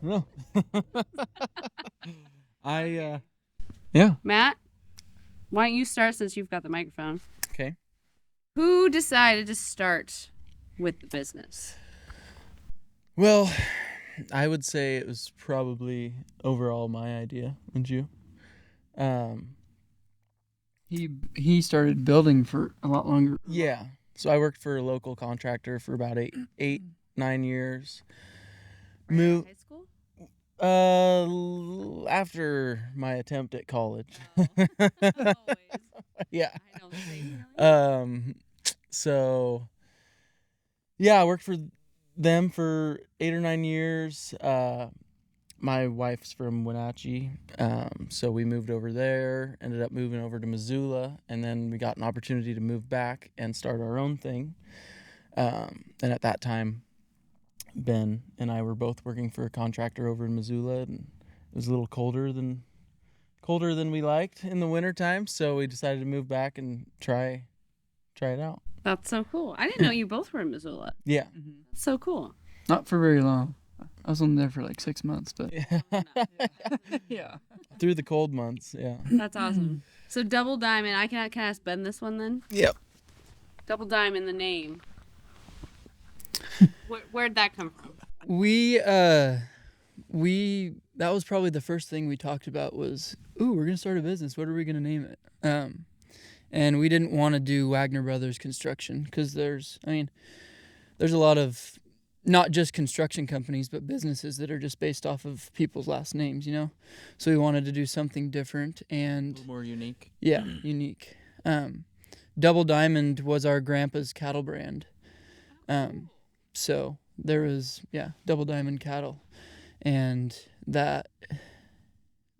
No. Yeah. Matt, why don't you start since you've got the microphone? Okay. Who decided to start with the business? Well, I would say it was probably overall my idea. Would you? He started building for a lot longer. Yeah. So I worked for a local contractor for about 9 years. Right out of high school? After my attempt at college. Always. Yeah. I don't say really. So yeah, I worked for them for 8 or 9 years. My wife's from Wenatchee, so we moved over there, ended up moving over to Missoula, and then we got an opportunity to move back and start our own thing. And at that time, Ben and I were both working for a contractor over in Missoula, and it was a little colder than we liked in the wintertime, so we decided to move back and try it out. That's so cool. I didn't know you both were in Missoula. Yeah. That's so cool. Not for very long. I was only there for like 6 months, but yeah. Through the cold months, yeah. That's awesome. So Double Diamond, can I ask Ben this one then? Yep. Double Diamond, the name. Where'd that come from? That was probably the first thing we talked about was, we're gonna start a business. What are we gonna name it? And we didn't want to do Wagner Brothers Construction because there's a lot of not just construction companies, but businesses that are just based off of people's last names, So we wanted to do something different and A little more unique. Yeah, unique. Double Diamond was our grandpa's cattle brand. So there was, Double Diamond cattle. And that,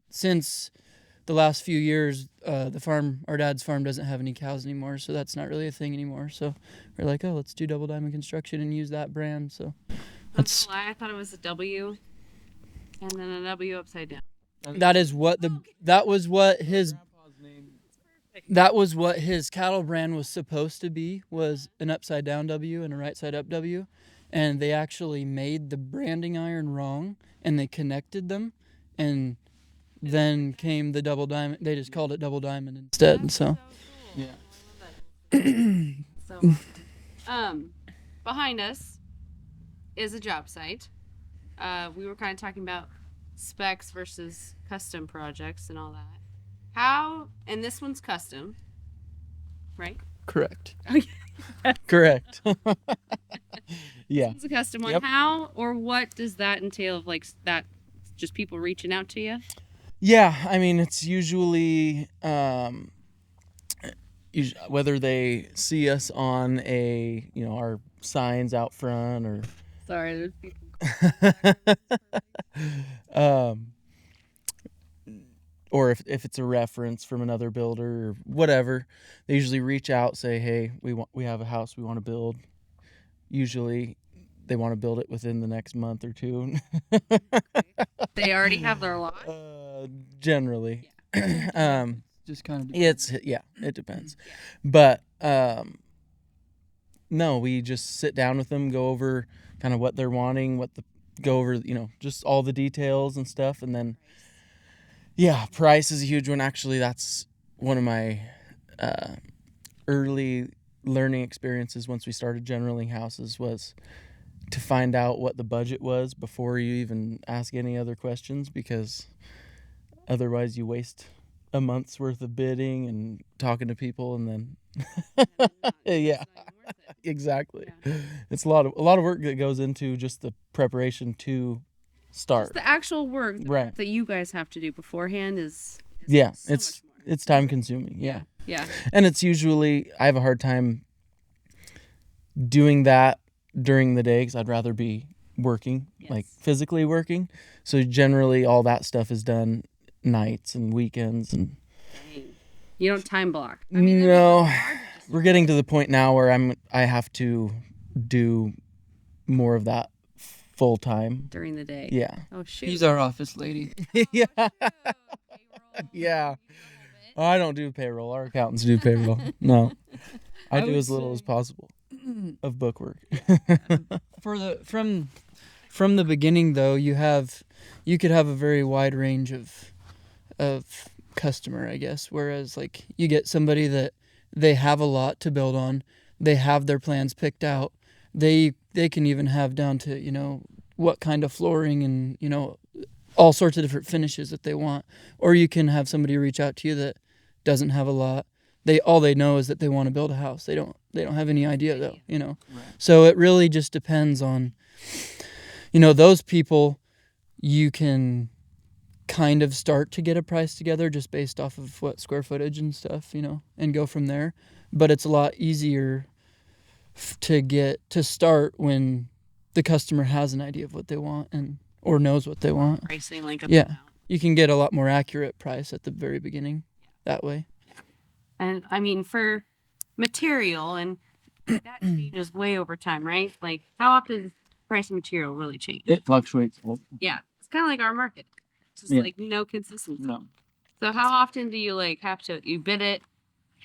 since the last few years, our dad's farm doesn't have any cows anymore, so that's not really a thing anymore. So we're like, let's do Double Diamond Construction and use that brand. So that's a lie. I thought it was a W and then a W upside down. That was what his cattle brand was supposed to be, was an upside down W and a right side up W. And they actually made the branding iron wrong, and they connected them, and then came the Double Diamond. They just called it Double Diamond instead. That's so cool. Yeah. So, behind us is a job site. We were kind of talking about specs versus custom projects and all that. And this one's custom, right? Correct. Correct. Yeah. It's a custom one. Yep. How or what does that entail? Of like that, just people reaching out to you? Yeah, it's usually whether they see us on our signs out front or. Sorry, there's people. Or if it's a reference from another builder or whatever, they usually reach out, say, hey, we have a house we want to build. Usually they want to build it within the next month or two. They already have their lot? Generally. Yeah. Just kind of depends. It depends. Yeah. But no, we just sit down with them, go over kind of what they're wanting, go over, just all the details and stuff, and then price is a huge one. Actually, that's one of my early learning experiences once we started generaling houses, was to find out what the budget was before you even ask any other questions, because otherwise you waste a month's worth of bidding and talking to people, and then exactly. Yeah. It's a lot of work that goes into just the preparation to start. Just the actual work right. that you guys have to do beforehand is it's time consuming. Yeah. And it's usually, I have a hard time doing that during the day because I'd rather be working, like physically working. So generally all that stuff is done nights and weekends. And you don't time block? No, we're getting to the point now where I have to do more of that full time during the day. Yeah. Oh shoot. He's our office lady. Yeah. Yeah. I don't do payroll. Our accountants do payroll. No. I do as little as possible of book work. From the beginning though, you have you could have a very wide range of customer, I guess. Whereas like you get somebody that they have a lot to build on, they have their plans picked out, they can even have down to, you know, what kind of flooring and, you know, all sorts of different finishes that they want. Or you can have somebody reach out to you that doesn't have a lot. All they know is that they want to build a house. They don't have any idea though, you know. Right. So it really just depends on, you know, those people. You can kind of start to get a price together just based off of what square footage and stuff, you know, and go from there. But it's a lot easier to start when the customer has an idea of what they want and or knows what they want. Pricing like a Yeah. You can get a lot more accurate price at the very beginning that way. And I mean, for material, and that changes way over time, right? Like, how often does price of material really change? It fluctuates. Yeah, it's kind of like our market. It's just Yeah. like no consistency. No. So how often do you like have to you bid it,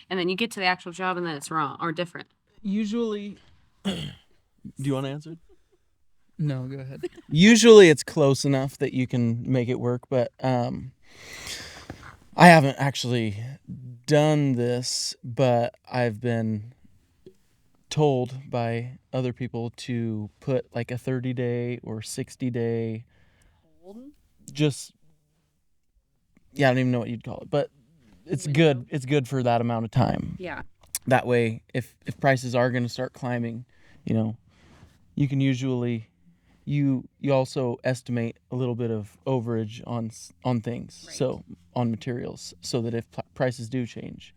and then you get to the actual job and then it's wrong or different? Usually, do you want to answer? No, go ahead. Usually it's close enough that you can make it work, but I haven't actually done this, but I've been told by other people to put like a 30-day or 60-day just I don't even know what you'd call it, but it's good. It's good for that amount of time. Yeah. That way, if prices are going to start climbing, you know, you can usually you also estimate a little bit of overage on things, Right. so on materials, so that if prices do change,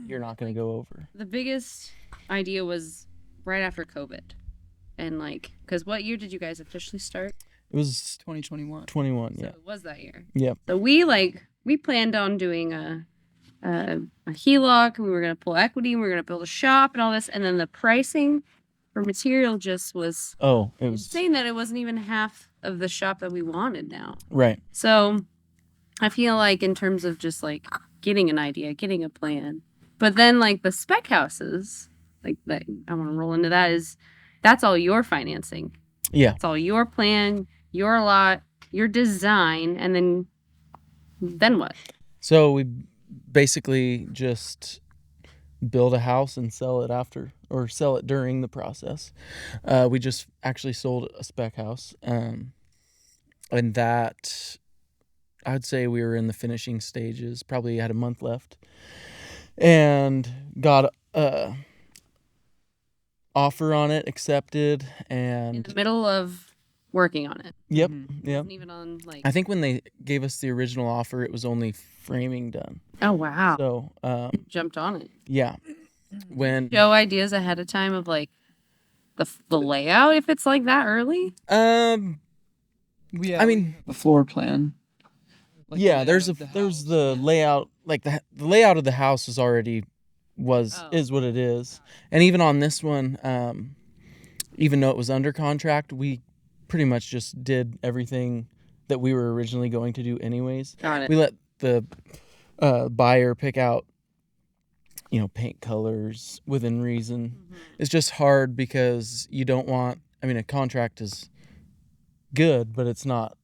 you're not going to go over. The biggest idea was right after COVID, and like, because what year did you guys officially start? It was 2021. 21, So yeah. it was that year. Yep. So we planned on doing a HELOC, and we were gonna pull equity, and we were gonna build a shop and all this, and then the pricing for material just was Oh, it was insane that it wasn't even half of the shop that we wanted now. right. So I feel like in terms of just like getting an idea, getting a plan, but then like the spec houses, like that, I want to roll into that's all your financing. Yeah. It's all your plan, your lot, your design, and then what? So we basically just build a house and sell it after, or sell it during the process. We just actually sold a spec house, and that I'd say we were in the finishing stages, probably had a month left, and got a offer on it accepted, In and the middle of working on it. yep. Wasn't even on like. I think when they gave us the original offer, it was only framing done. Oh wow! So Jumped on it. yeah, when Show ideas ahead of time of like the layout if it's like that early. I I mean, the floor plan. Like the yeah, layout there's of the there's house, the yeah. layout, like the layout of the house is already Oh. is what it is. And even on this one, even though it was under contract, we pretty much just did everything that we were originally going to do anyways. Got it. We let the buyer pick out, you know, paint colors within reason. Mm-hmm. It's just hard because you don't want, I mean, a contract is good, but it's not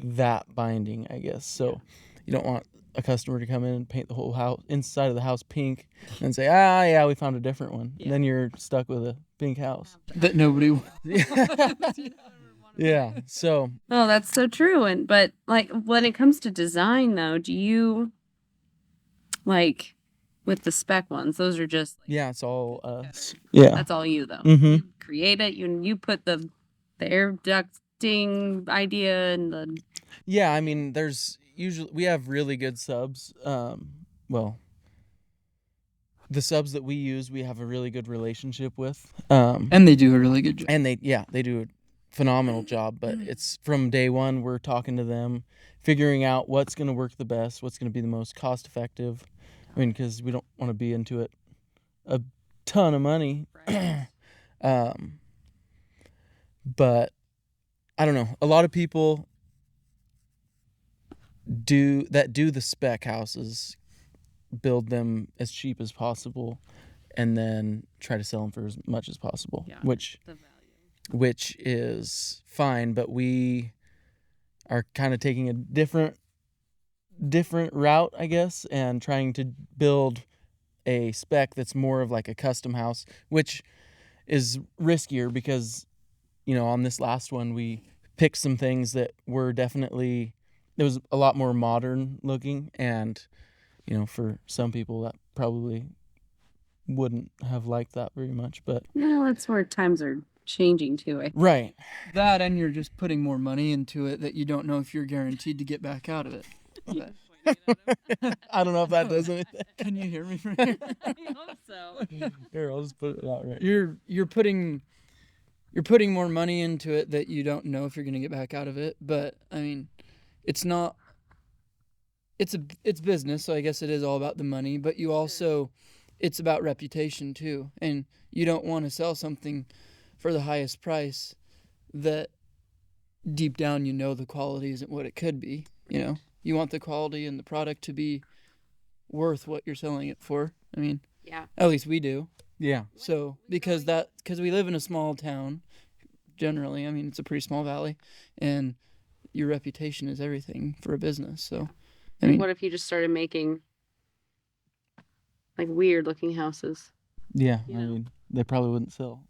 that binding, I guess. So you don't want a customer to come in and paint the whole house, inside of the house, pink, and say, yeah, we found a different one. Yeah. Then you're stuck with a pink house. That nobody. Yeah. So Oh, that's so true. But like when it comes to design though, do you like with the spec ones, those are just like, yeah, it's all us. Yeah. that's all you though. Mm-hmm. You create it, you put the air ducting idea and the Yeah, I mean, we have really good subs. Well, the subs that we use, we have a really good relationship with. And they do a really good job. And they do a phenomenal job, but it's from day one, we're talking to them, figuring out what's going to work the best, what's going to be the most cost effective. I mean, because we don't want to be into it a ton of money. right. But I don't know. A lot of people do the spec houses, build them as cheap as possible, and then try to sell them for as much as possible, Yeah, which the value. is fine. But we are kind of taking a different route, I guess, and trying to build a spec that's more of like a custom house, which is riskier because, on this last one, we picked some things that were definitely, it was a lot more modern looking. And, for some people that probably wouldn't have liked that very much, but. No, that's where times are changing too. Right. That, and you're just putting more money into it that you don't know if you're guaranteed to get back out of it. But I don't know if that does anything. can you hear me from here? I hope so. Here, I'll just put it out right. You're putting more money into it that you don't know if you're gonna get back out of it. But I mean, it's not. It's business, so I guess it is all about the money. But you also, it's about reputation too, and you don't want to sell something for the highest price that deep down the quality isn't what it could be. You want the quality and the product to be worth what you're selling it for. I mean, Yeah. at least we do. Yeah. So because we live in a small town, generally, I mean, it's a pretty small valley, and your reputation is everything for a business. So, I mean, What if you just started making like weird looking houses? Yeah. You I know. mean, they probably wouldn't sell.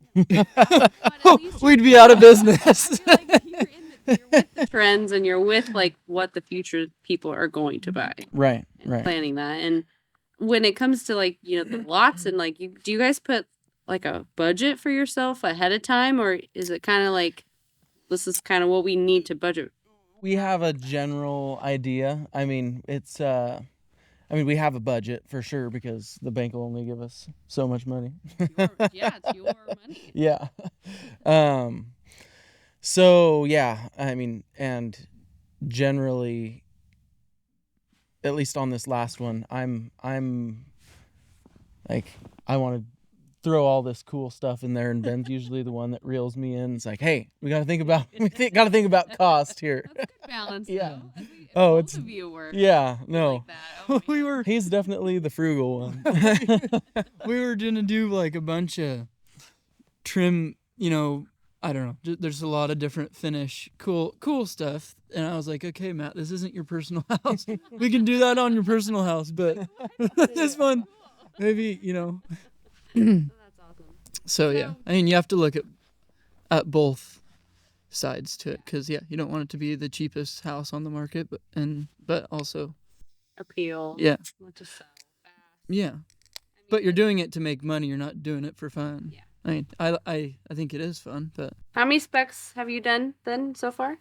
we'd be out of business. I feel like you're with the trends and you're with like what the future people are going to buy. Right. And Right. planning that. And when it comes to like, the lots and like do you guys put like a budget for yourself ahead of time, or is it kind of like this is kind of what we need to budget? We have a general idea. I mean, we have a budget for sure because the bank will only give us so much money. It's your money. Yeah. So yeah, I mean, and generally, at least on this last one, I'm like, I want to throw all this cool stuff in there, and Ben's usually the one that reels me in. It's like, hey, we got to think about cost here. That's good balance. Yeah. Though. I think Oh, both it's of you work yeah, no. like that. Oh, we man. were He's definitely the frugal one. gonna do like a bunch of trim. I don't know. There's a lot of different finish, cool stuff. And I was like, okay, Matt, this isn't your personal house. We can do that on your personal house, but this one, maybe, That's awesome. So yeah, I mean, you have to look at both sides to it, because you don't want it to be the cheapest house on the market, but also Appeal. yeah, Want to sell fast. yeah. But you're doing it to make money. You're not doing it for fun. Yeah. I mean, I think it is fun, but How many specs have you done then so far?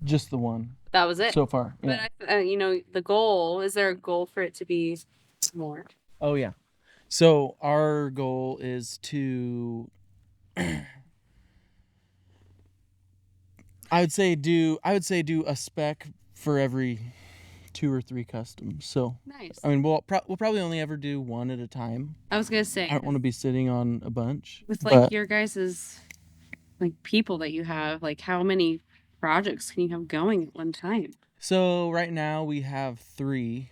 Just the one That was it. so far. Yeah. But the goal, is there a goal for it to be more? Oh yeah. So our goal is to I would say do a spec for every 2 or 3 customs. So Nice. I mean, we'll probably only ever do one at a time. I was gonna say I don't want to be sitting on a bunch. with like but your guys's like people that you have, like how many projects can you have going at one time? so right now we have 3.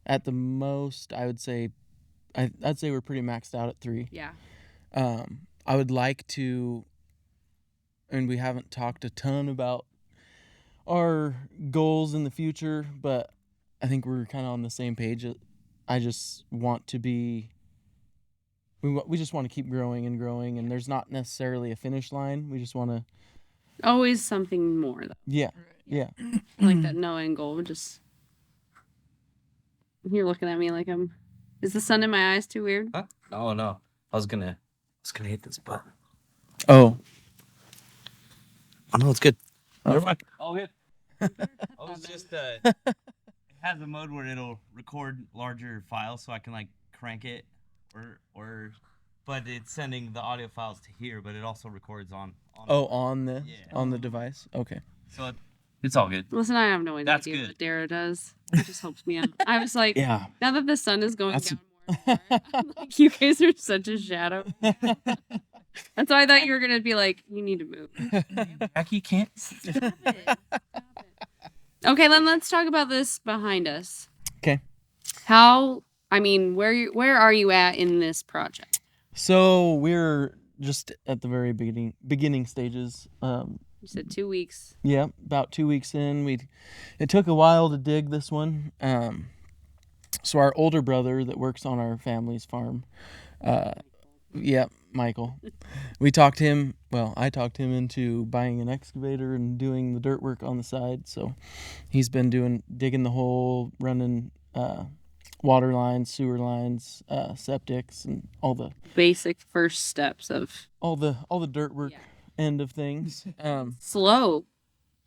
At the most, I'd say we're pretty maxed out at 3. Yeah. I would like to, and we haven't talked a ton about our goals in the future, but I think we're kind of on the same page. I just want to be, we just want to keep growing and growing, and there's not necessarily a finish line. We just want to, Always something more though. yeah. I like that no end goal. Just you're looking at me like I'm. Is the sun in my eyes too weird? Huh? Oh no. I was gonna hit this button. Oh. Oh no, it's good. Never mind. I'll hit. I was just it has a mode where it'll record larger files so I can like crank it or but it's sending the audio files to here, but it also records on On the Yeah. device. Okay. So it's all good. Listen, I have no idea That's what good. Dara does. It just helps me out. I was like, Yeah. now that the sun is going That's- down more and more, I'm like, you guys are such a shadow. That's why I thought you were gonna be like, you need to move. Jackie can't. Stop it. Stop it. Okay, then let's talk about this behind us. Okay. Where are you at in this project? So we're just at the very beginning stages. You said 2 weeks. Yeah, about 2 weeks in. It took a while to dig this one. So our older brother that works on our family's farm, Michael. I talked him into buying an excavator and doing the dirt work on the side. So he's been digging the hole, running water lines, sewer lines, septics, and all the Basic first steps of all the dirt work end of things. slow.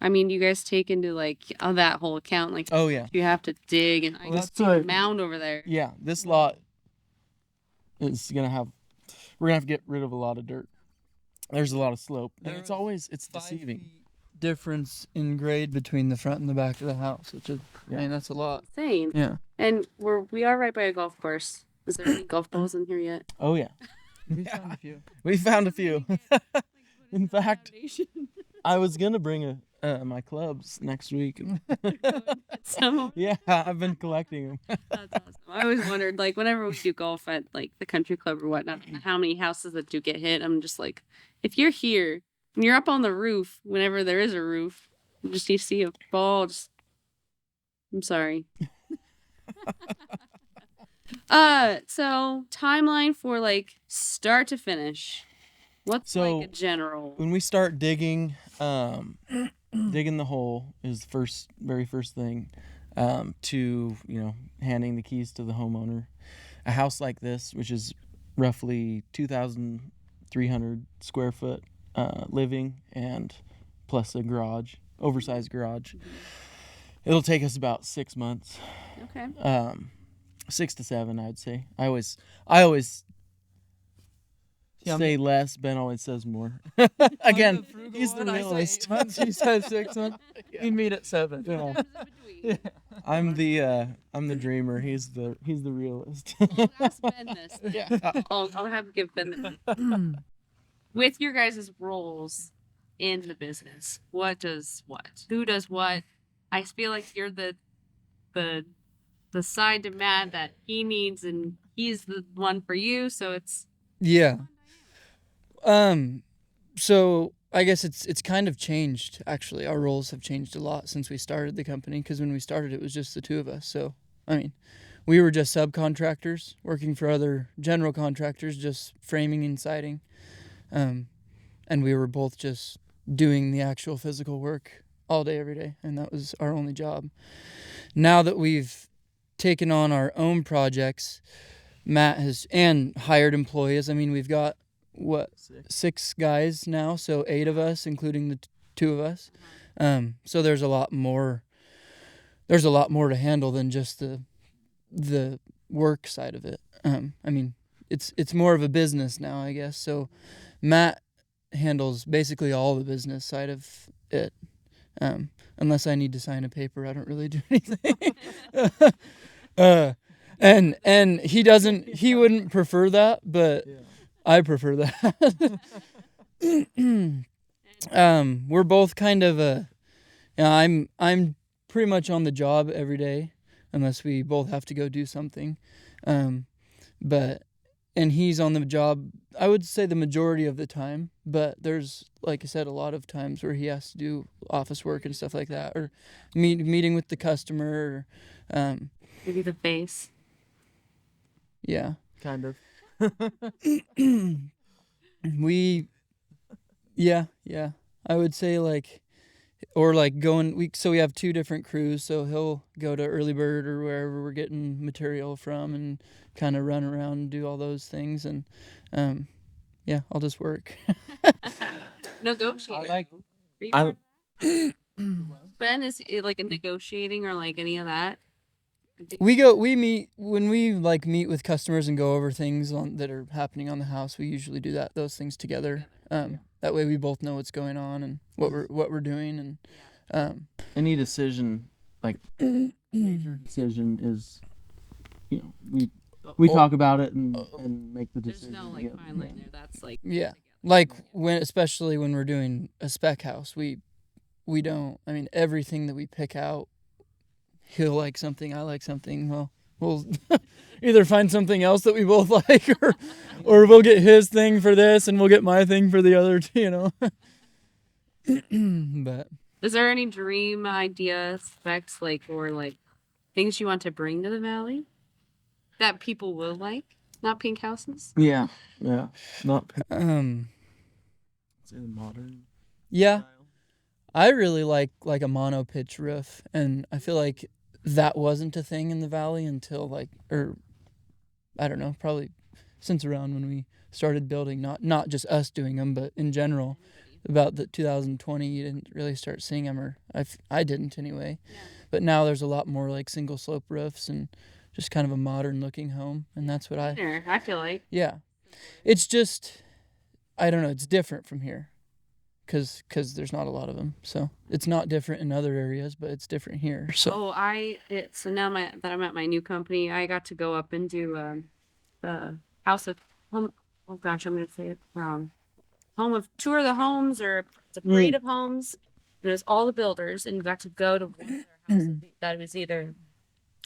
I mean, you guys take into like that whole account, like Oh yeah, you have to dig and I that's see a mound over there. yeah. This lot is we're gonna have to get rid of a lot of dirt. There's a lot of slope, and it's deceiving. Difference in grade between the front and the back of the house, which is, I mean, that's a lot. Insane. Yeah. And we are right by a golf course. Is there any golf balls in here yet? Oh yeah, We found a few. we found a few. In fact, I was gonna bring my clubs next week. So Yeah, I've been collecting them. that's awesome. I always wondered, like, whenever we do golf at like the country club or whatnot, how many houses that do get hit. I'm just like, if you're here and you're up on the roof, whenever there is a roof, you just need to see a ball. I'm sorry. So timeline for like start to finish. What's So, like a general? When we start digging, digging the hole is the very first thing. To handing the keys to the homeowner. A house like this, which is roughly 2,300 square foot living and plus a garage, oversized garage. It'll take us about 6 months. Okay. 6 to 7, I'd say. I always say less. Ben always says more. Again, he's the realist. He says 6 months. We meet at 7. Yeah. I'm the dreamer. He's the realist. I'll ask Ben this. Yeah. I'll have to give Ben this. With your guys' roles in the business, what does what? Who does what? I feel like you're the side to Matt that he needs, and he's the one for you. So it's Yeah. So I guess it's kind of changed, actually. Our roles have changed a lot since we started the company, because when we started it was just the two of us. So, I mean, we were just subcontractors working for other general contractors, just framing and siding. And we were both just doing the actual physical work all day, every day, and that was our only job. Now that we've taken on our own projects, Matt has and hired employees. I mean, we've got six guys now, so 8 of us, including the two of us. So there's a lot more to handle than just the work side of it. I mean, it's more of a business now, I guess. So Matt handles basically all the business side of it. Unless I need to sign a paper, I don't really do anything. And he wouldn't prefer that, but I prefer that. We're both kind of I'm pretty much on the job every day, unless we both have to go do something. And he's on the job, I would say, the majority of the time, but there's, like I said, a lot of times where he has to do office work and stuff like that, or meeting with the customer, or maybe the face. Yeah. Kind of. Yeah. I would say so we have 2 different crews, so he'll go to Early Bird or wherever we're getting material from and kind of run around and do all those things, and I'll just work. Negotiate. Ben, is it like a negotiating or like any of that? We meet with customers and go over things that are happening on the house. We usually do those things together. That way we both know what's going on and what we're doing, and any decision, like major decision, is we talk about it and make the decision. There's no like fine line there. That's like especially when we're doing a spec house, we don't. I mean, everything that we pick out, he'll like something, I like something. Well, we'll either find something else that we both like, or we'll get his thing for this and we'll get my thing for the other, But Is there any dream ideas, specs, like, or like things you want to bring to the valley that people will like? Not pink houses. Yeah. Not it's in modern. yeah, I really like a mono pitch roof, and I feel like that wasn't a thing in the valley until I don't know, probably since around when we started building, not just us doing them, but in general. About the 2020, you didn't really start seeing them, or I didn't anyway. Yeah. But now there's a lot more like single slope roofs and just kind of a modern looking home, and that's what I feel like. yeah. It's just, I don't know, it's different from here, cause there's not a lot of them. So it's not different in other areas, but it's different here. So So now that I'm at my new company, I got to go up and do the house of home. Oh gosh, I'm gonna say it wrong. Home of tour of the homes, or it's a parade of homes. There's all the builders, and you got to go to one of their houses that was either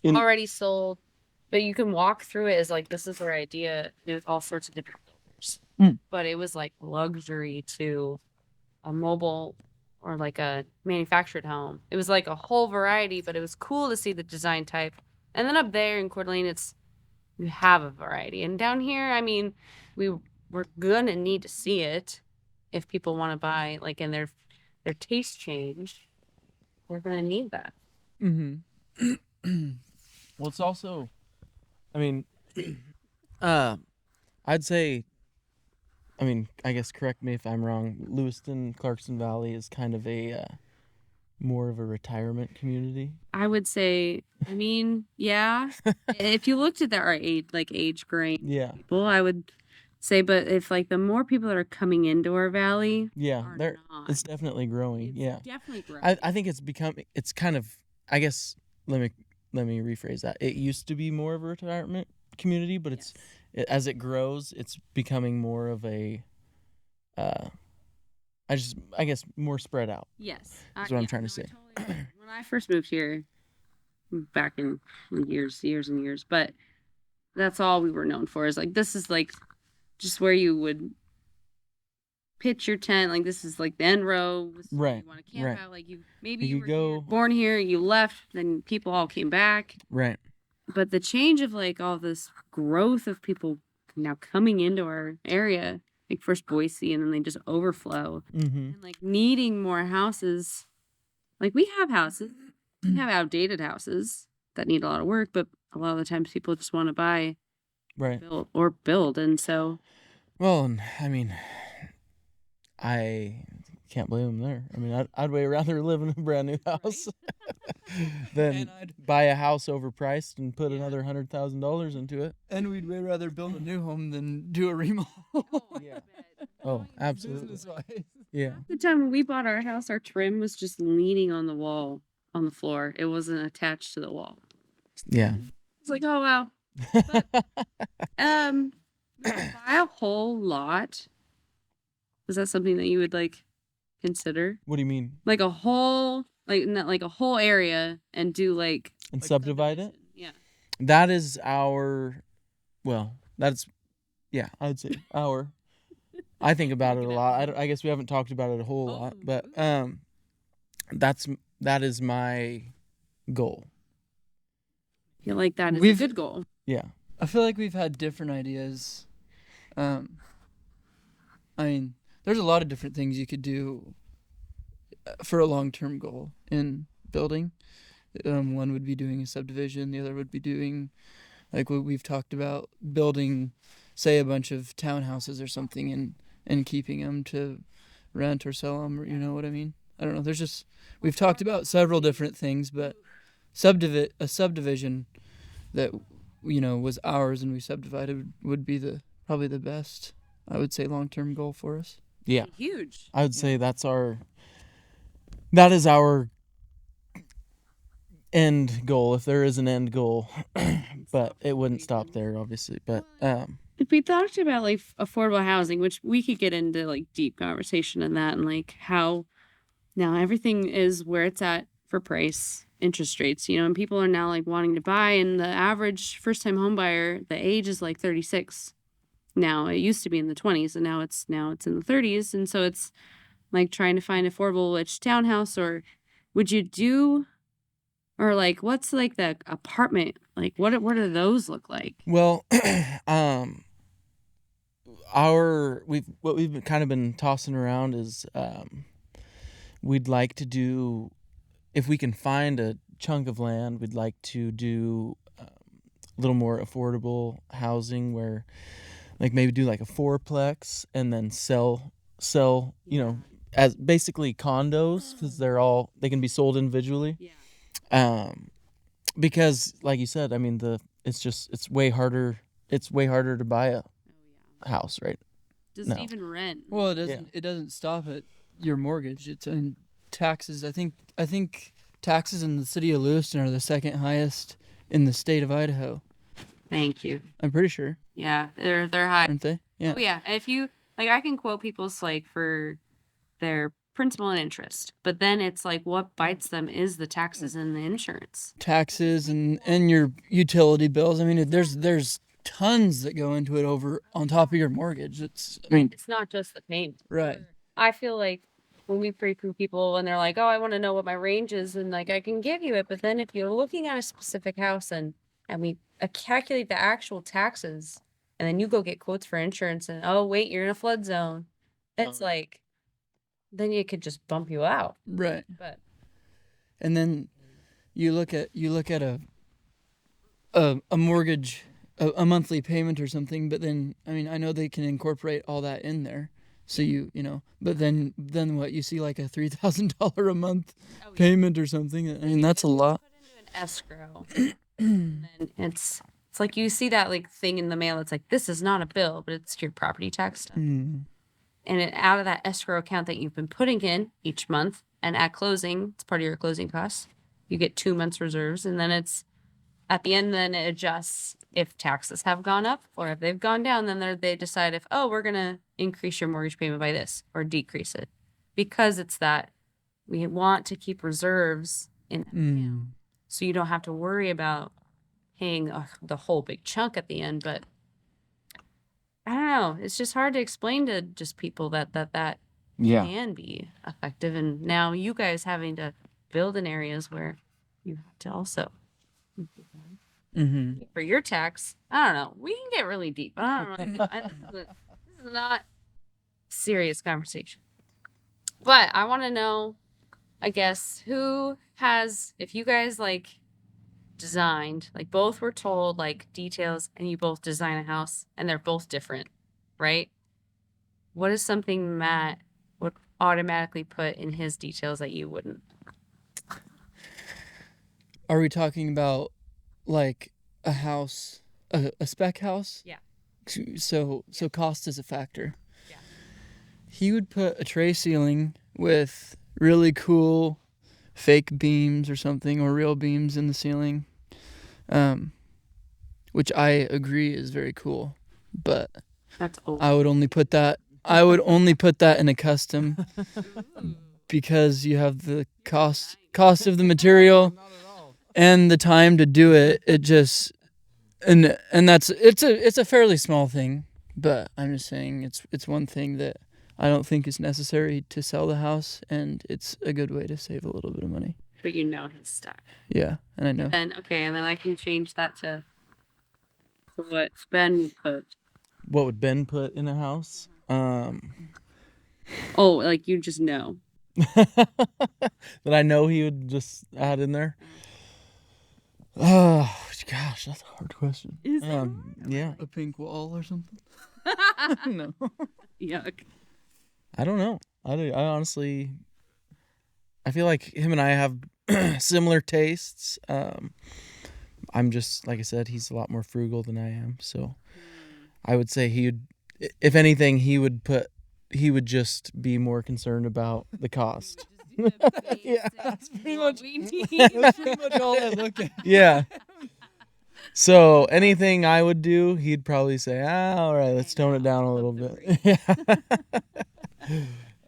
already sold, but you can walk through it as like, this is their idea. There's all sorts of different builders, but it was like luxury to a mobile or like a manufactured home. It was like a whole variety, but it was cool to see the design type. And then up there in Coeur d'Alene, you have a variety, and down here, I mean, we're gonna need to see it if people want to buy, like, and their taste change. We're gonna need that. Mm-hmm. Well, it's also, I mean, I'd say, I mean, I guess correct me if I'm wrong, Lewiston, Clarkson Valley is kind of a more of a retirement community. I would say, I mean, yeah. If you looked at our age grade people, I would say, but if like the more people that are coming into our valley, it's definitely growing. It's definitely growing. I think it's kind of, I guess, let me rephrase that. It used to be more of a retirement community, but as it grows, it's becoming more of a, I guess more spread out. Yes. That's what I'm trying to say. Totally, when I first moved here, back in years and years, but that's all we were known for, is like, this is like just where you would pitch your tent. Like, this is like the end row. Right. You want to camp out. Like, you were born here, you left, then people all came back. Right. But the change of like all this growth of people now coming into our area, like first Boise, and then they just overflow, and like needing more houses. Like, we have houses, we have outdated houses that need a lot of work, but a lot of the times people just want to buy, build, and so. Well, I mean, I can't blame them there. I mean, I'd way rather live in a brand new house than buy a house overpriced and put another $100,000 into it. And we'd way rather build a new home than do a remodel. Oh, absolutely. Yeah. The time when we bought our house, our trim was just leaning on the wall, on the floor. It wasn't attached to the wall. Yeah. It's like, oh wow. But, buy a whole lot. Is that something that you would like consider? What do you mean? Like a whole, not like a whole area, and do like subdivide it? Yeah. That is I would say our. I think about it a lot. I guess we haven't talked about it a whole lot, but that is my goal. I feel like that is a good goal. Yeah. I feel like we've had different ideas. I mean, there's a lot of different things you could do for a long-term goal in building. One would be doing a subdivision. The other would be doing, like what we've talked about, building, say, a bunch of townhouses or something and keeping them to rent or sell them, or, you know what I mean? I don't know. We've talked about several different things, but a subdivision that, was ours and we subdivided would be probably the best, I would say, long-term goal for us. Yeah. Huge. I would say that is our end goal, if there is an end goal. But it wouldn't stop there, obviously. But if we talked about like affordable housing, which we could get into like deep conversation in that, and like how now everything is where it's at for price, interest rates, and people are now like wanting to buy, and the average first-time home buyer, the age is like 36. Now it used to be in the 20s, and now it's in the 30s, and so it's like trying to find affordable which townhouse, or would you do, or like what's like the apartment, like what do those look like? Well, what we've kind of been tossing around is we'd like to do, if we can find a chunk of land, we'd like to do a little more affordable housing where, like, maybe do like a fourplex and then sell, as basically condos, because they can be sold individually. Yeah. Because like you said, I mean, it's way harder to buy a house, right? Does No. it even rent? Well, it doesn't stop at your mortgage. It's in taxes. I think taxes in the city of Lewiston are the second highest in the state of Idaho. Thank you. I'm pretty sure, Yeah, they're high. aren't they? Yeah. Oh yeah. If you like, I can quote people's like for their principal and interest, but then it's like what bites them is the taxes and the insurance. Taxes and your utility bills. I mean, there's tons that go into it over on top of your mortgage. It's not just the payment. right. I feel like when we pre-approve people and they're like, oh, I want to know what my range is, and like I can give you it, but then if you're looking at a specific house and we calculate the actual taxes, and then you go get quotes for insurance, and oh wait, you're in a flood zone, it's like, then it could just bump you out. Right. But And then you look at a mortgage, a monthly payment or something, but then I mean, I know they can incorporate all that in there. So but then what, you see like a $3,000 a month payment or something. I mean, that's a lot. put into an escrow, and then it's like you see that like thing in the mail. It's like, this is not a bill, but it's your property tax stuff. Mm. And it, out of that escrow account that you've been putting in each month, and at closing, it's part of your closing costs. You get 2 months reserves, and then it's at the end. Then it adjusts if taxes have gone up or if they've gone down. Then they decide if, oh, we're gonna increase your mortgage payment by this or decrease it, because it's that we want to keep reserves in that account, so you don't have to worry about paying the whole big chunk at the end. But I don't know. It's just hard to explain to just people that can be effective. And now you guys having to build in areas where you have to also Mm-hmm. for your tax. I don't know. We can get really deep. I don't know. This is not serious conversation. But I want to know, I guess, who has, if you guys like designed, like both were told like details and you both design a house and they're both different, right? What is something Matt would automatically put in his details that you wouldn't? Are we talking about like a house, a spec house? Yeah. So cost is a factor. Yeah. He would put a tray ceiling with really cool fake beams or something, or real beams in the ceiling, which I agree is very cool. But That's old. I would only put that in a custom because you have the cost of the material and the time to do it. It just and it's a fairly small thing, but I'm just saying it's one thing that I don't think is necessary to sell the house, and it's a good way to save a little bit of money. But you know his stuff. Yeah, and I know. And then I can change that to what Ben put. What would Ben put in a house? Oh, like you just know. That I know he would just add in there. Oh gosh, that's a hard question. Is it? Yeah, A pink wall or something? No. Yuck. I don't know. I honestly, I feel like him and I have similar tastes. I'm just, like I said, he's a lot more frugal than I am, so I would say he would, if anything, he would just be more concerned about the cost. Yeah, that's pretty much all I look at. Yeah. So anything I would do, he'd probably say, all right, let's tone it down a little bit. Yeah.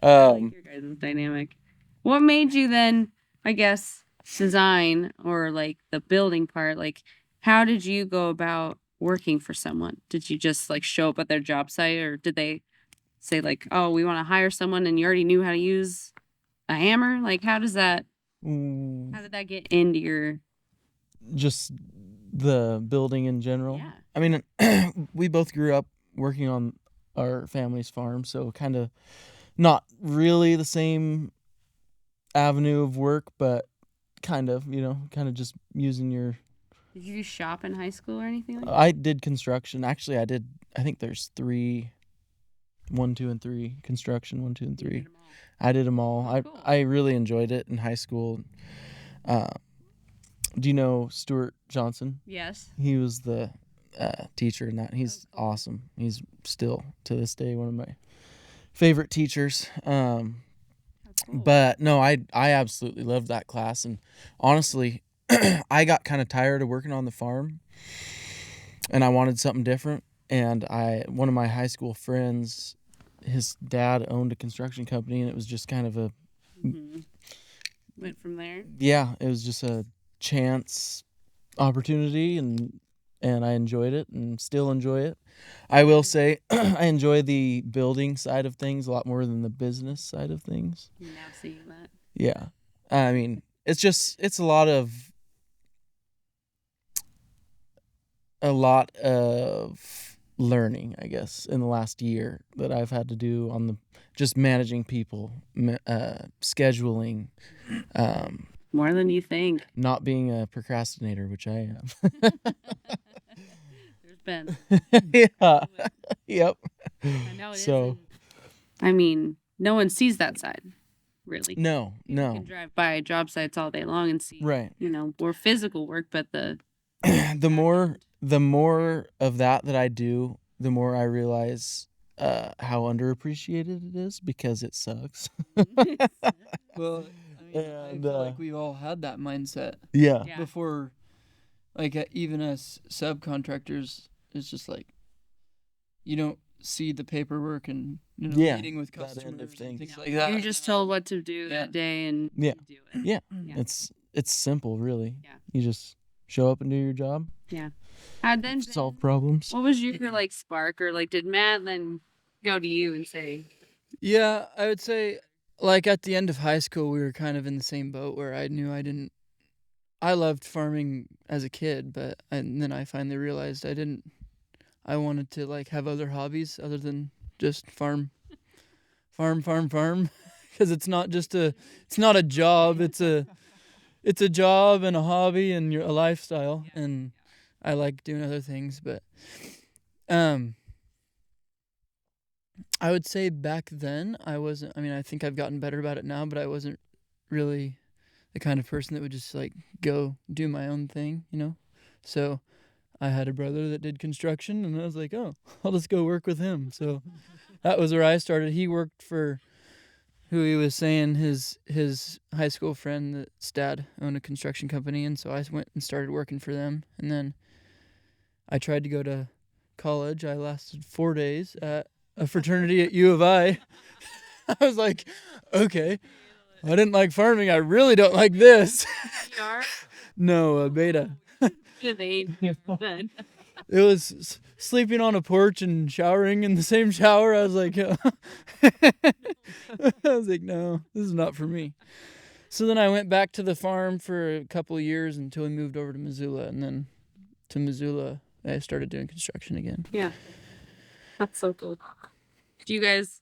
I like your guys' dynamic. What made you then, I guess, design or like the building part? Like, how did you go about working for someone? Did you just like show up at their job site, or did they say like, oh, we want to hire someone and you already knew how to use a hammer? Like, how did that get into your... Just the building in general. Yeah. I mean, we both grew up working on our family's farm, so kind of not really the same avenue of work, but kind of just using your... Did you do shop in high school or anything like that? I did construction. Actually, I think there's 3, 1, 2, and 3 construction, 1, 2, and 3. You did 'em all. I did them all. Oh, cool. I really enjoyed it in high school. Do you know Stuart Johnson? Yes. He was the teacher in that. He's Oh, cool. awesome. He's still to this day one of my favorite teachers. That's cool. But no, I absolutely loved that class, and honestly, I got kind of tired of working on the farm, and I wanted something different. And one of my high school friends, his dad owned a construction company, and it was just kind of Went from there. yeah, it was just a chance opportunity, and I enjoyed it and still enjoy it. I will say I enjoy the building side of things a lot more than the business side of things. You're now seeing that. Yeah. I mean, it's a lot of learning, I guess, in the last year that I've had to do on just managing people, scheduling, More than you think. not being a procrastinator, which I am. There's been. Yeah. Yep. I know it So- isn't. I mean, no one sees that side, really. No. You can drive by job sites all day long and see, Right. more physical work, but the The more of that I do, the more I realize how underappreciated it is because it sucks. Well, I mean, I And, feel like we've all had that mindset Yeah. Yeah. before. Like even as subcontractors, it's just like you don't see the paperwork and Yeah, meeting with that end of customers and things. things like that. You're just told what to do Yeah. that day and Yeah. you do it. Yeah. Yeah. It's simple, really. Yeah. You just show up and do your job, Had then solve problems. what was your like spark, or like did Matt then go to you and say, Yeah, I would say like at the end of high school, we were kind of in the same boat where I knew I loved farming as a kid, and then I finally realized I wanted to like have other hobbies other than just farm, because it's not a job. It's a job and a hobby and a lifestyle, and I like doing other things. But I would say back then I wasn't. I mean, I think I've gotten better about it now, but I wasn't really the kind of person that would just like go do my own thing, So I had a brother that did construction, and I was like, oh, I'll just go work with him. So that was where I started. He worked for who he was saying his high school friend that's dad owned a construction company, and so I went and started working for them. And then I tried to go to college. I lasted 4 days at a fraternity at U of I. I was like, okay, I didn't like farming. I really don't like this. "PR?" No, beta. They then. It was sleeping on a porch and showering in the same shower. I was like, no, this is not for me. So then I went back to the farm for a couple of years until we moved over to Missoula, and then to Missoula I started doing construction again. Yeah. That's so cool. Do you guys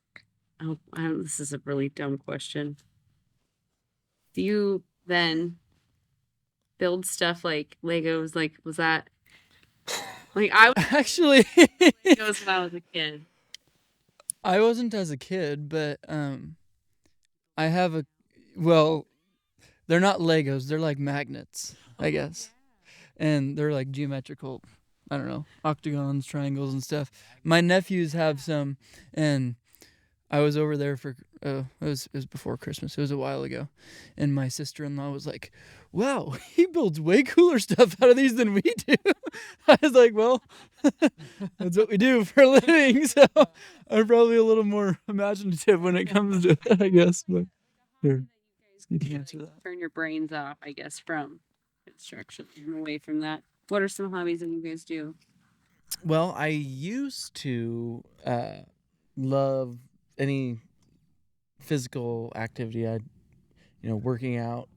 this is a really dumb question. Do you then build stuff like Legos? Like, was that like I was Actually, Legos when I was a kid? I wasn't as a kid, but I have they're not Legos, they're like magnets, I guess. And they're like geometrical, I don't know, octagons, triangles and stuff. My nephews have some, and I was over there for it was before Christmas. It was a while ago, and my sister-in-law was like, "Wow, he builds way cooler stuff out of these than we do." I was like, "Well, that's what we do for a living." So I'm probably a little more imaginative when it comes to it, I guess. But here, you can answer that. Turn your brains off, I guess, from construction and away from that. What are some hobbies that you guys do? Well, I used to love any physical activity. Working out,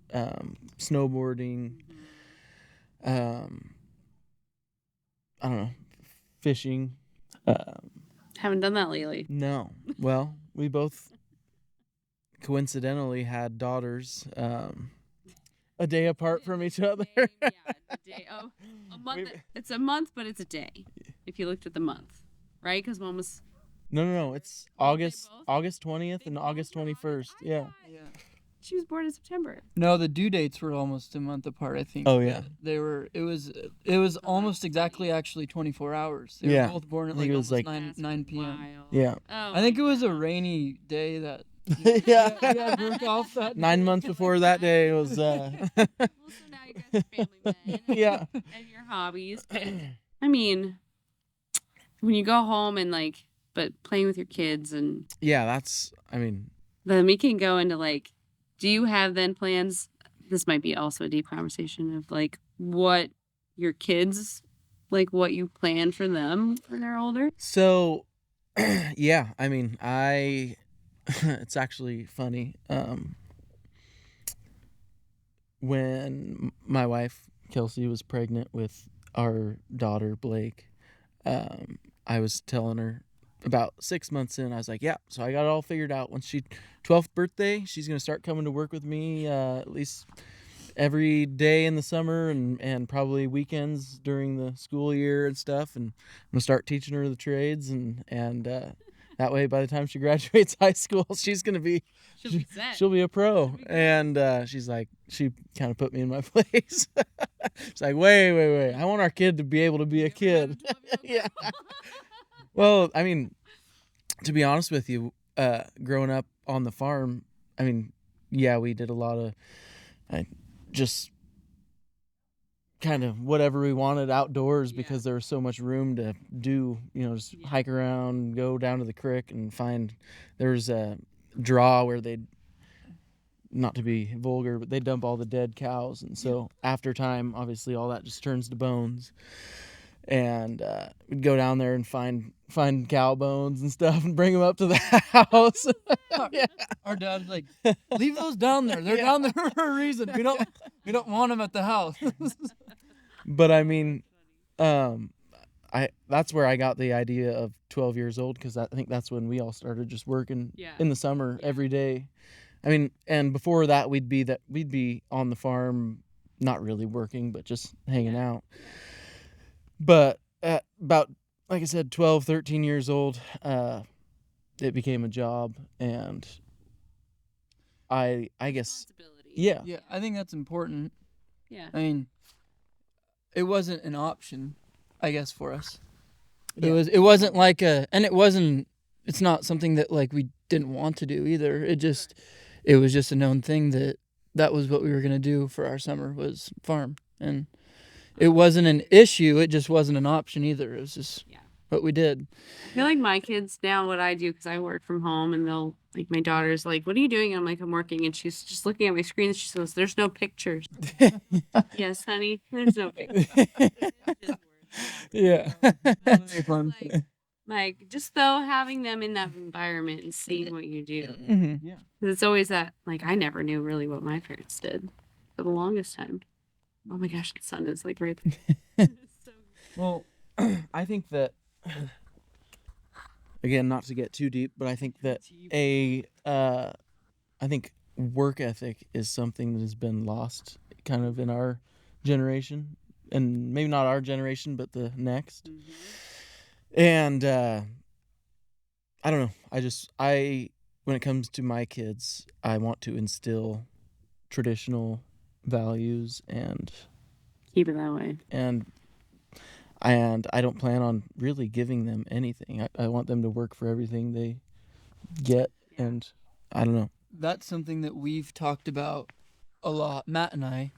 snowboarding, I don't know, fishing. Haven't done that lately. No. Well, we both coincidentally had daughters a day apart from each other. Yeah, a day. Oh, a month. It's a month, but it's a day. If you looked at the month, right? Because one was. No. It's Oh, they August both? August 20th and They August both were 21st. I Yeah. thought she was born in September. No, the due dates were almost a month apart, I think. Oh, yeah. They were. It was almost exactly actually 24 hours. They Yeah. were both born I at think like it was almost like- 9 p.m. Wild. Yeah. Oh, I think my it was a gosh. rainy day that. Yeah. You had work off that. 9 months before that day was Well, so now you guys are family men. yeah. And your hobbies. I mean, when you go home and but playing with your kids, and Yeah, then we can go into do you have then plans? This might be also a deep conversation of what your kids, what you plan for them when they're older. so yeah, it's actually funny. When my wife Kelsey was pregnant with our daughter Blake, I was telling her about 6 months in, I was like, yeah, so I got it all figured out. Once she 12th birthday, she's gonna start coming to work with me at least every day in the summer and probably weekends during the school year and stuff. And I'm gonna start teaching her the trades and that way by the time she graduates high school, she's gonna be She'll be set. she'll be a pro. She'll be good. And she's like, she kind of put me in my place. She's like, wait, I want our kid to be able to be a kid. Yeah. Well, to be honest with you, growing up on the farm, yeah, we did a lot of just kind of whatever we wanted outdoors because there was so much room to do, just hike around, go down to the creek and there's a draw where not to be vulgar, but they dump all the dead cows. And so after time, obviously all that just turns to bones. And we'd go down there and find cow bones and stuff and bring them up to the house. Yeah. Our dad's like, leave those down there. They're down there for a reason. We don't want them at the house. But that's where I got the idea of 12 years old, because I think that's when we all started just working in the summer every day. And before that we'd be on the farm, not really working, but just hanging out. But at about, like I said, 12, 13 years old, it became a job, and I guess, Responsibility. yeah. Yeah, I think that's important. Yeah. It wasn't an option, I guess, for us. Yeah. It wasn't it's not something that we didn't want to do either. It was just a known thing that was what we were going to do for our summer, was farm. And it wasn't an issue, it just wasn't an option either. It was just what we did. I feel like my kids now, what I do, because I work from home, and they'll, my daughter's like, what are you doing? And I'm like, I'm working. And she's just looking at my screen, and she goes, there's no pictures. Yes, honey, there's no pictures. Yeah. Just though having them in that environment and seeing what you do. Mm-hmm. 'Cause it's always that, I never knew really what my parents did for the longest time. Oh my gosh, the sun is right there. Well, I think that, again, not to get too deep, but I think that I think work ethic is something that has been lost kind of in our generation, and maybe not our generation, but the next. And I don't know. When it comes to my kids, I want to instill traditional values and Keep it that way. and I don't plan on really giving them anything. I want them to work for everything they get, and I don't know. That's something that we've talked about a lot, Matt and I,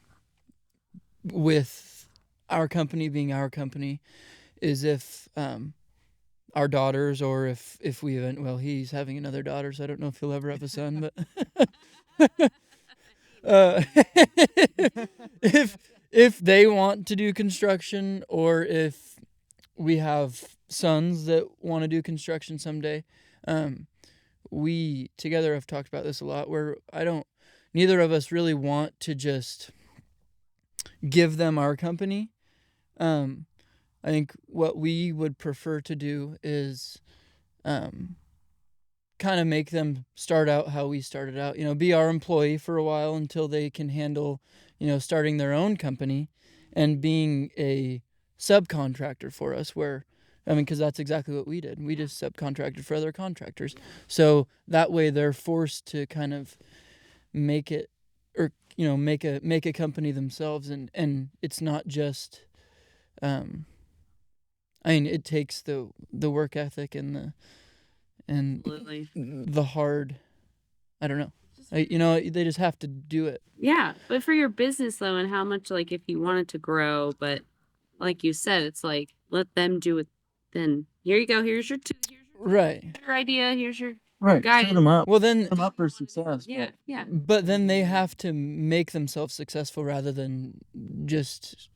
with our company being our company, is if our daughters, or if we event, well, he's having another daughter, so I don't know if he'll ever have a son, but if they want to do construction, or if we have sons that want to do construction someday, we together have talked about this a lot, where neither of us really want to just give them our company. I think what we would prefer to do is kind of make them start out how we started out, be our employee for a while until they can handle, starting their own company and being a subcontractor for us, because that's exactly what we did. We just subcontracted for other contractors. So that way they're forced to kind of make it, or, make a company themselves. And it's not just, it takes the work ethic and Absolutely. the hard, I don't know. They just have to do it. Yeah, but for your business though, and how much, like, if you wanted to grow, but like you said, it's like, let them do it. Then here you go. Here's your Right. your idea. Here's your Right. guidance. Set them up. Well, then, Set them up for success. Yeah, yeah. but then they have to make themselves successful rather than just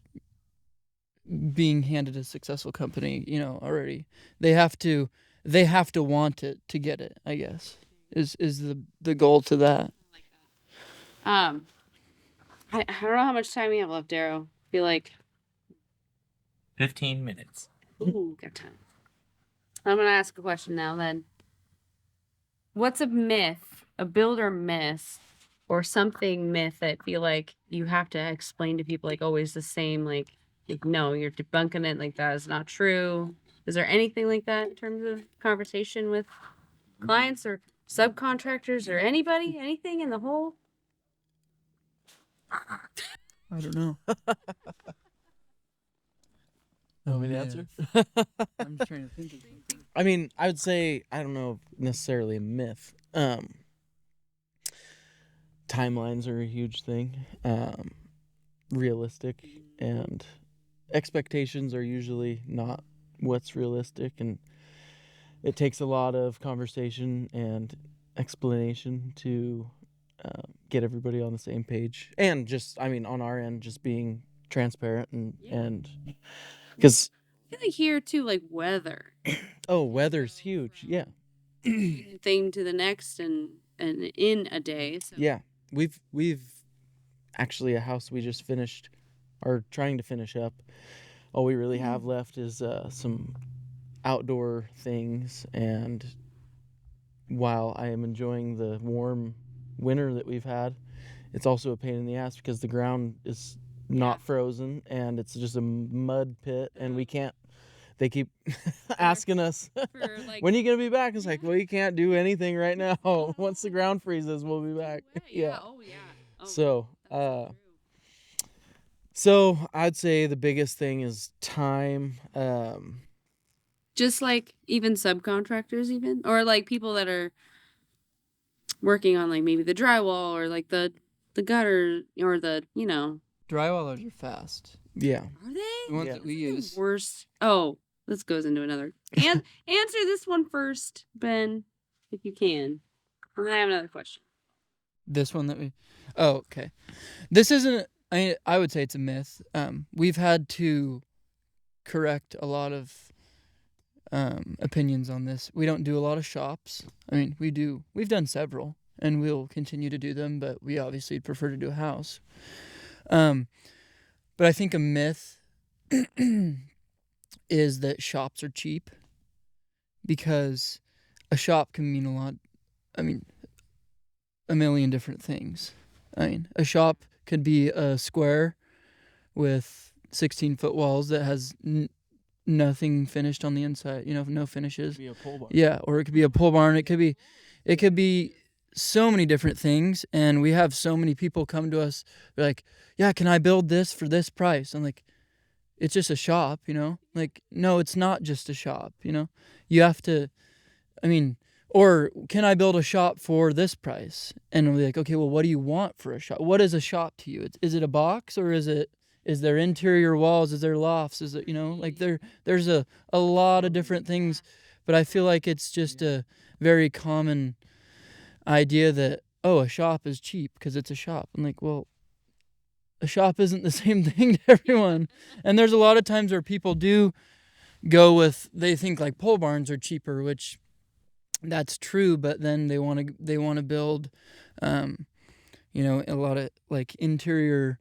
being handed a successful company, already. They have to want it to get it, I guess, is the goal to that. I don't know how much time we have left, Darrow. I feel like 15 minutes. ooh, got time. I'm gonna ask a question now. Then, what's a myth, a builder myth, or something myth that feel like you have to explain to people, like always the same, like no, you're debunking it, like that is not true. Is there anything like that in terms of conversation with clients or subcontractors or anybody, anything in the whole? I don't know. Want me to answer? I'm just trying to think of something. I mean, I would say, I don't know if necessarily a myth. Timelines are a huge thing. Realistic, and expectations are usually not what's realistic, and it takes a lot of conversation and explanation to get everybody on the same page. And just, on our end, just being transparent and because I feel like here too, like weather. weather's huge. Yeah. Thing to the next and in a day. So. Yeah. We've actually a house we just finished or trying to finish up. All we really have left is some outdoor things, and while I am enjoying the warm winter that we've had, it's also a pain in the ass because the ground is not frozen and it's just a mud pit, and we can't. They keep asking us, when are you going to be back? It's like, well, you can't do anything right now. Once the ground freezes, we'll be back. Yeah. Oh, yeah. Oh, So I'd say the biggest thing is time. Just like even subcontractors, or like people that are working on like maybe the drywall or like the gutter or the Drywallers are fast. Yeah. Are they? The ones that we use. Worst. Oh, this goes into another. And answer this one first, Ben, if you can. And then I have another question. This one that we. Oh, okay. This isn't. I would say it's a myth. We've had to correct a lot of opinions on this. We don't do a lot of shops. We do. We've done several, and we'll continue to do them. But we obviously prefer to do a house. But I think a myth is that shops are cheap, because a shop can mean a lot. A million different things. A shop could be a square with 16-foot walls that has nothing finished on the inside. No finishes. It could be a pole barn. Yeah, or it could be a pole barn. It could be so many different things, and we have so many people come to us. They're like, "Yeah, can I build this for this price?" I'm like, "It's just a shop, Like, no, it's not just a shop, You have to, or can I build a shop for this price? And we'll be like, okay, well, what do you want for a shop? What is a shop to you? Is it a box, or is there interior walls? Is there lofts? Is it, like there's a lot of different things, but I feel like it's just a very common idea that, a shop is cheap because it's a shop. I'm like, well, a shop isn't the same thing to everyone. And there's a lot of times where people do go with, they think like pole barns are cheaper, which That's true, but then they want to build, a lot of like interior.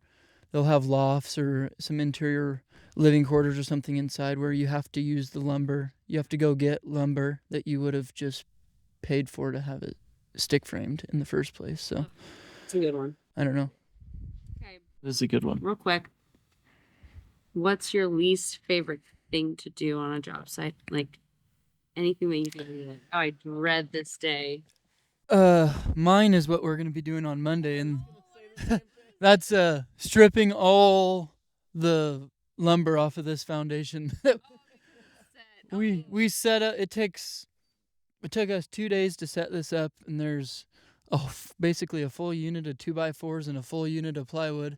They'll have lofts or some interior living quarters or something inside where you have to use the lumber. You have to go get lumber that you would have just paid for to have it stick framed in the first place. So It's a good one. I don't know. Okay, This is a good one. real quick. What's your least favorite thing to do on a job site? Like anything that you feel like, oh, I dread this day. Mine is what we're gonna be doing on Monday, and that's stripping all the lumber off of this foundation. we set up. It took us 2 days to set this up, and there's basically a full unit of 2x4s and a full unit of plywood.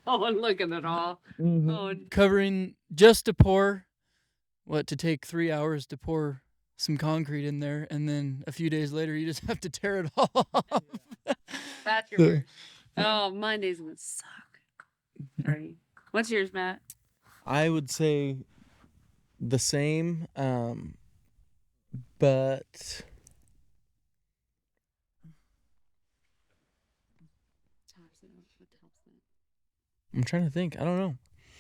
Oh, and look at it all. Oh, Covering just to pour, to take 3 hours to pour some concrete in there, and then a few days later you just have to tear it all off. that's your word. Oh, Monday's gonna suck. Right. What's yours, Matt? I would say the same, but I'm trying to think. I don't know.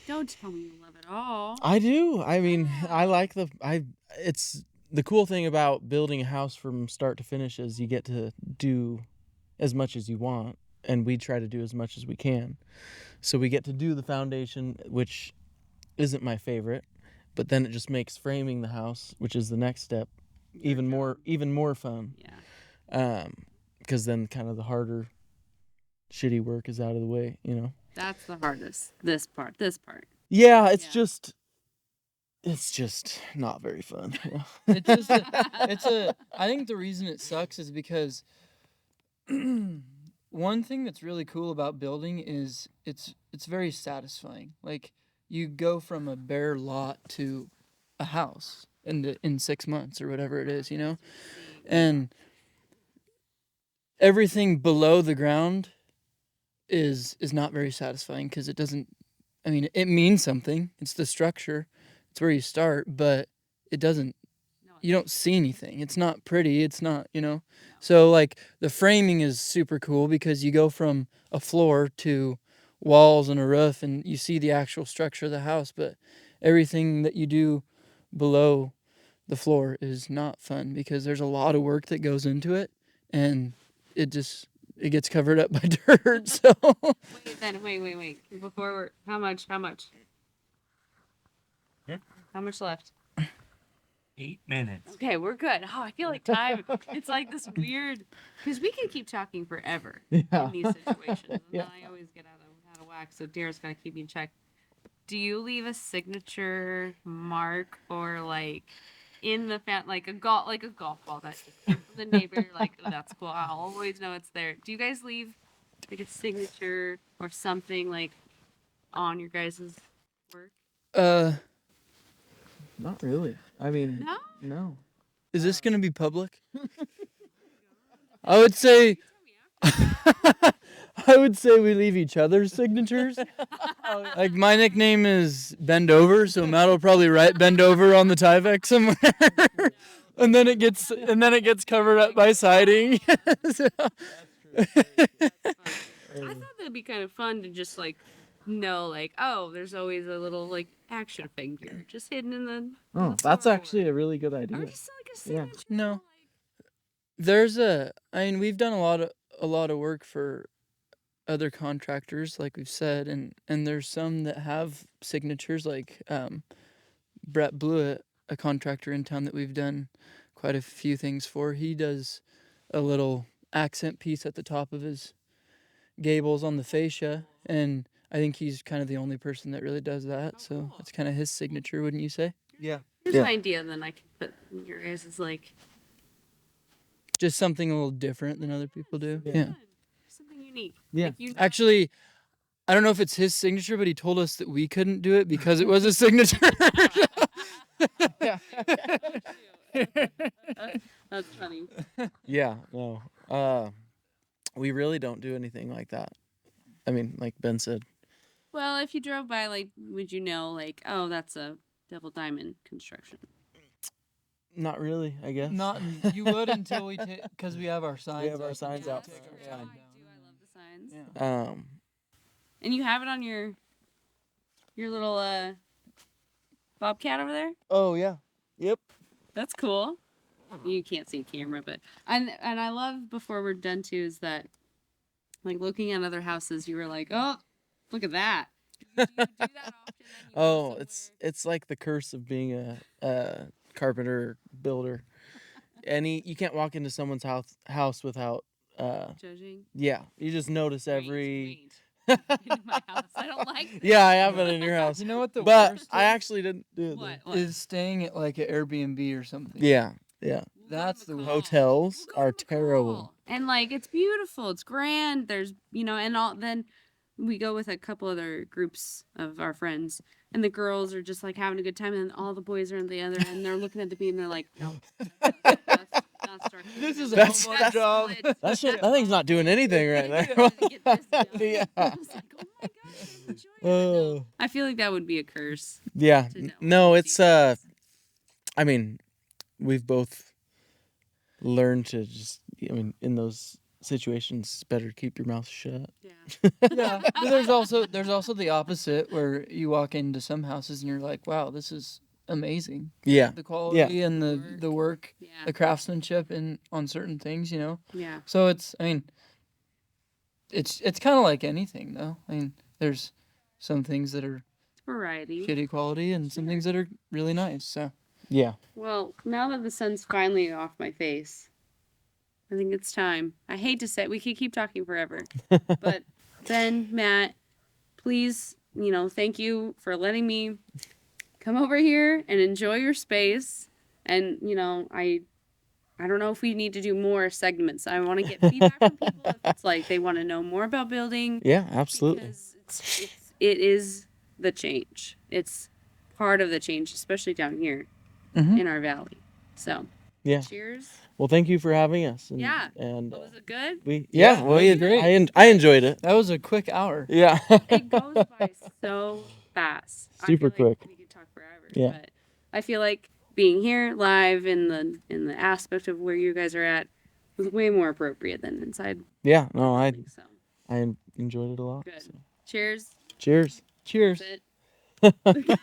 Don't tell me you love it all. I do. I mean, I like it's the cool thing about building a house from start to finish is you get to do as much as you want, and we try to do as much as we can. So we get to do the foundation, which isn't my favorite, but then it just makes framing the house, which is the next step, even more fun. Yeah. Because then kind of the harder, shitty work is out of the way, you know. That's the hardest. This part. Yeah, it's Yeah. just not very fun. I think the reason it sucks is because one thing that's really cool about building is it's very satisfying. Like you go from a bare lot to a house in 6 months or whatever it is, you know? And everything below the ground is not very satisfying because it doesn't, I mean, it means something. It's the structure. It's where you start, but it doesn't, you don't see anything. It's not pretty. It's not, you know? So like the framing is super cool because you go from a floor to walls and a roof and you see the actual structure of the house, but everything that you do below the floor is not fun because there's a lot of work that goes into it and it gets covered up by dirt. So Wait. Before we're how much? Hmm? How much left? 8 minutes. Okay, we're good. Oh, I feel like time. It's like this weird because we can keep talking forever Yeah. in these situations. And Yeah. then I always get out of whack. So Dara's gotta keep me in check. Do you leave a signature mark or like in the like a golf ball that just came from the neighbor? Like, oh, that's cool. I'll always know it's there. Do you guys leave like a signature or something like on your guys' work? Not really. I mean, No. no. is this going to be public? I would say I would say we leave each other's signatures. Like my nickname is Bend Over, so Matt will probably write Bend Over on the Tyvek somewhere. and then it gets covered up by siding. So- I thought that'd be kind of fun to just like know, like, oh, there's always a little like action figure just hidden in the. Oh, that's actually a really good idea. Or just like a Yeah. signature. No. We've done a lot of work for other contractors, like we've said, and there's some that have signatures, like Brett Blewett, a contractor in town that we've done quite a few things for. He does a little accent piece at the top of his gables on the fascia, and I think he's kind of the only person that really does that. So it's kind of his signature, wouldn't you say? Yeah. Here's Yeah. an idea, then I can put in your guys is like Just something a little different than other people do. Yeah. Yeah. something unique. Yeah. Like you Actually, I don't know if it's his signature, but he told us that we couldn't do it because it was a signature. That's funny. Yeah. No. We really don't do anything like that. I mean, like Ben said. Well, if you drove by, like, would you know, like, oh, that's a Devil Diamond construction? Not really, I guess. Not you would until we because we have our signs. We have our signs out. I do. Yeah. I love the signs. Yeah. And you have it on your little bobcat over there. Oh yeah. Yep. That's cool. You can't see camera, but and I love before we're done too is that like looking at other houses, you were like, oh, look at that. Do you do that often? Then you go Oh, somewhere? it's like the curse of being a carpenter builder. You can't walk into someone's house without Judging. yeah, you just notice every Wait. In my house, I don't like this. yeah, I have it in your house. You know what the But worst I is? actually didn't do it. What? though. What? Is staying at like an Airbnb or something. Yeah, yeah. We'll go to That's the McCall. Hotels We'll go are to McCall. terrible. And like it's beautiful, it's grand. There's and all then we go with a couple other groups of our friends and the girls are just like having a good time and all the boys are on the other end. They're looking at the beam and they're like, no. That's our This is a That's- homework that's- job. That thing's not doing anything right there. Get this done. Yeah. I was like, oh my gosh, I'm enjoying it. Oh. No. I feel like that would be a curse. Yeah. To know No, these it's details. I mean, we've both learned to just in those situations it's better to keep your mouth shut. Yeah. Yeah, but there's also the opposite where you walk into some houses and you're like, wow, this is amazing. Yeah. The quality and the work, Yeah. the craftsmanship in on certain things, Yeah. So it's kind of like anything though. I mean, there's some things that are It's variety. shitty quality and some things that are really nice. So Yeah. Well, now that the sun's finally off my face, I think it's time. I hate to say we could keep talking forever, but Ben, Matt, please, thank you for letting me come over here and enjoy your space. And I don't know if we need to do more segments. I want to get feedback from people if it's like they want to know more about building. Yeah, absolutely. Because it is the change. It's part of the change, especially down here Mhm. in our valley. So, Yeah. cheers. Well, thank you for having us. And, Yeah. And Was it good? Yeah, well, it was great. I enjoyed it. that was a quick hour. Yeah. It goes by so fast. Super I feel like quick. we could talk forever. Yeah. But I feel like being here live in the aspect of where you guys are at was way more appropriate than inside. Yeah. No, the I building, so I enjoyed it a lot. good. so. Cheers. Cheers. Cheers. That's it.